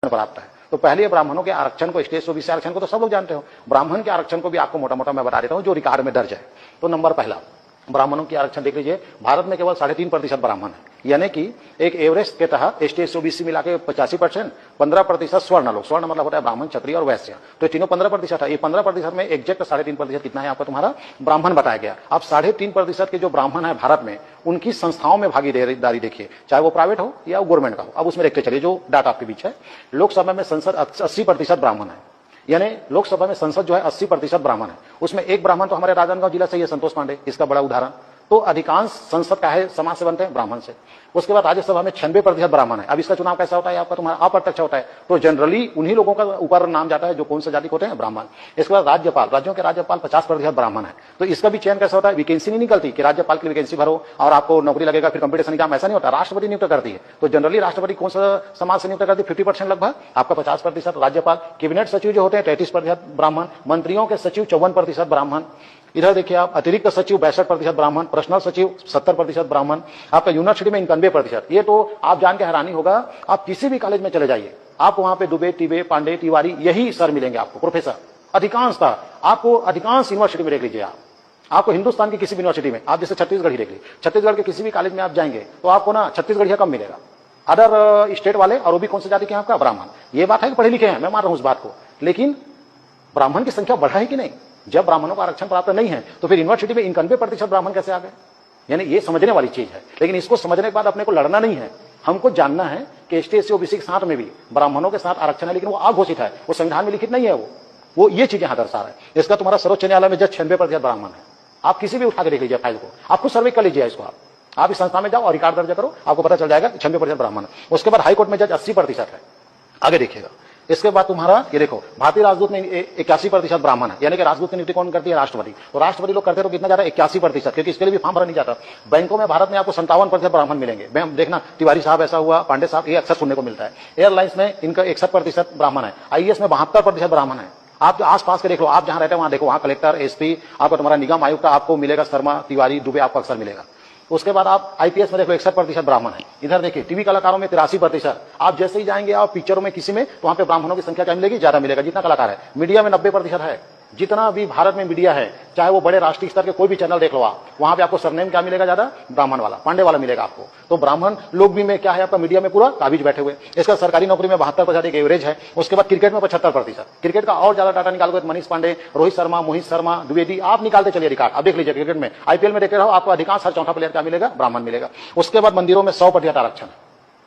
प्राप्त है। तो पहले ब्राह्मणों के आरक्षण को, स्टेट ओबीसी आरक्षण को तो सब लोग जानते हो, ब्राह्मण के आरक्षण को भी आपको मोटा मोटा मैं बता देता हूं जो रिकॉर्ड में दर्ज है। तो नंबर पहला, ब्राह्मणों की आरक्षण देख लीजिए, भारत में केवल 3.5% ब्राह्मण है, यानी कि एक एवरेज के तहत एसटी ओबीसी मिला के 85%, 15% स्वर्ण लोग, स्वर्ण मतलब होता है ब्राह्मण, क्षत्रिय और वैश्य, तो तीनों 15% है। ये 15% में एग्जैक्ट 3.5% कितना है आपका तुम्हारा ब्राह्मण बताया गया। अब 3.5% के जो ब्राह्मण है भारत में, उनकी संस्थाओं में भागीदारी देखिए, चाहे वो प्राइवेट हो या गवर्नमेंट का हो। अब उसमें देखते चलिए जो डाटा आपके बीच है, लोकसभा में संसद 80% ब्राह्मण है, यानी लोकसभा में संसद जो है 80% ब्राह्मण है। उसमें एक ब्राह्मण तो हमारे राजनांदगांव जिला से ही है, संतोष पांडे, इसका बड़ा उदाहरण। तो अधिकांश संसद का है समाज से बनते हैं ब्राह्मण से। उसके बाद राज्यसभा में 96% ब्राह्मण है। अब इसका चुनाव कैसा होता है आपका, तुम्हारा अप्रत्यक्ष होता है, तो जनरली उन्हीं लोगों का ऊपर नाम जाता है जो कौन सा जाति होते हैं, ब्राह्मण। इसके बाद राज्यपाल, राज्यों के राज्यपाल 50% ब्राह्मण है। तो इसका भी चयन कैसा होता है, वैकेंसी नहीं निकलती कि राज्यपाल की वैकेंसी भरो और आपको नौकरी लगेगा फिर कंपटीशन एग्जाम, ऐसा नहीं होता, राष्ट्रपति नियुक्त करती है। तो जनरली राष्ट्रपति कौन सा समाज से नियुक्त करती है, 50% लगभग, आपका 50% राज्यपाल। कैबिनेट सचिव जो होते हैं 33% ब्राह्मण, मंत्रियों के सचिव 54% ब्राह्मण। इधर देखिए आप, अतिरिक्त सचिव 62% ब्राह्मण, पर्सनल सचिव 70% ब्राह्मण, आपका यूनिवर्सिटी में 91%। ये तो आप जान के हैरानी होगा, आप किसी भी कॉलेज में चले जाइए, आप वहां पे दुबे, टिबे, पांडे, तिवारी, यही सर मिलेंगे आपको, प्रोफेसर अधिकांशतः आपको, अधिकांश यूनिवर्सिटी में देख लीजिए आपको हिंदुस्तान की किसी भी यूनिवर्सिटी में, आप जैसे छत्तीसगढ़ ही देख लीजिए, छत्तीसगढ़ के किसी भी कॉलेज में आप जाएंगे तो आपको ना छत्तीसगढ़िया कम मिलेगा, अदर स्टेट वाले, और वो भी कौन से जाति के हैं आपका, ब्राह्मण। ये बात है कि पढ़े लिखे हैं, मैं मान रहा हूं उस बात को, लेकिन ब्राह्मण की संख्या बढ़ा है कि नहीं। जब ब्राह्मणों का आरक्षण प्राप्त नहीं है तो फिर यूनिवर्सिटी में 91% ब्राह्मण कैसे आ गए, यानी ये समझने वाली चीज है। लेकिन इसको समझने के बाद अपने को लड़ना नहीं है, हमको जानना है कि एसटी एससी ओबीसी के साथ में भी ब्राह्मणों के साथ आरक्षण है, लेकिन वो अघोषित है, वो संविधान में लिखित नहीं है, वो ये चीज यहां दर्शा रहा है। इसका तुम्हारा सर्वोच्च न्यायालय में जज 96% ब्राह्मण है। आप किसी भी उठा के देख लीजिए फाइल को, आपको सर्वे कर लीजिए इसको, आप इस संस्था में जाओ और रिकॉर्ड दर्ज करो, आपको पता चल जाएगा 96% ब्राह्मण है। उसके बाद हाईकोर्ट में जज 80% है। आगे देखिएगा, इसके बाद तुम्हारा ये देखो, भारतीय राजदूत में 81% ब्राह्मण है, यानी कि राजदूत की नियुक्ति कौन करती है, राष्ट्रपति। तो राष्ट्रपति लोग करते तो कितना ज्यादा, 81%, क्योंकि इसके लिए भी फॉर्म भरा नहीं जाता। बैंकों में भारत में आपको 57% ब्राह्मण मिलेंगे, देखना तिवारी साहब ऐसा हुआ, पांडे साहब, ये अक्सर सुनने को मिलता है। एयरलाइंस में इनका 61% ब्राह्मण है, आईएएस में 72% ब्राह्मण है। आप जो आसपास के देख लो, आप जहां रहते हैं वहां देखो, वहां कलेक्टर, एसपी, आपको तुम्हारा निगम आयुक्त आपको मिलेगा, शर्मा, तिवारी, दुबे आपको अक्सर मिलेगा। उसके बाद आप आईपीएस में देखो 61% ब्राह्मण है। इधर देखिए टीवी कलाकारों में 83%। आप जैसे ही जाएंगे आप पिक्चरों में किसी में, तो वहां पे ब्राह्मणों की संख्या क्या मिलेगी, ज्यादा मिलेगा जितना कलाकार है। मीडिया में 90% है, जितना भी भारत में मीडिया है, चाहे वो बड़े राष्ट्रीय स्तर के कोई भी चैनल देख लो आप, वहां पे आपको सरनेम क्या मिलेगा, ज्यादा ब्राह्मण वाला, पांडे वाला मिलेगा आपको। तो ब्राह्मण लोग भी में क्या है आपका, मीडिया में पूरा काबिज बैठे हुए। इसका सरकारी नौकरी में 72% एक एवरेज है। उसके बाद क्रिकेट में 75%। क्रिकेट का और ज्यादा डाटा निकालोगे तो मनीष पांडे, रोहित शर्मा, मोहित शर्मा, द्विवेदी, आप निकालते चलिए रिकॉर्ड। अब देख लीजिए क्रिकेट में, आईपीएल में देखते रहो, आपको अधिकांश हर चौथा प्लेयर क्या मिलेगा, ब्राह्मण मिलेगा। उसके बाद मंदिरों में 100% आरक्षण,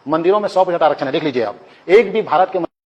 मंदिरों में 100% आरक्षण है, देख लीजिए आप, एक भी भारत के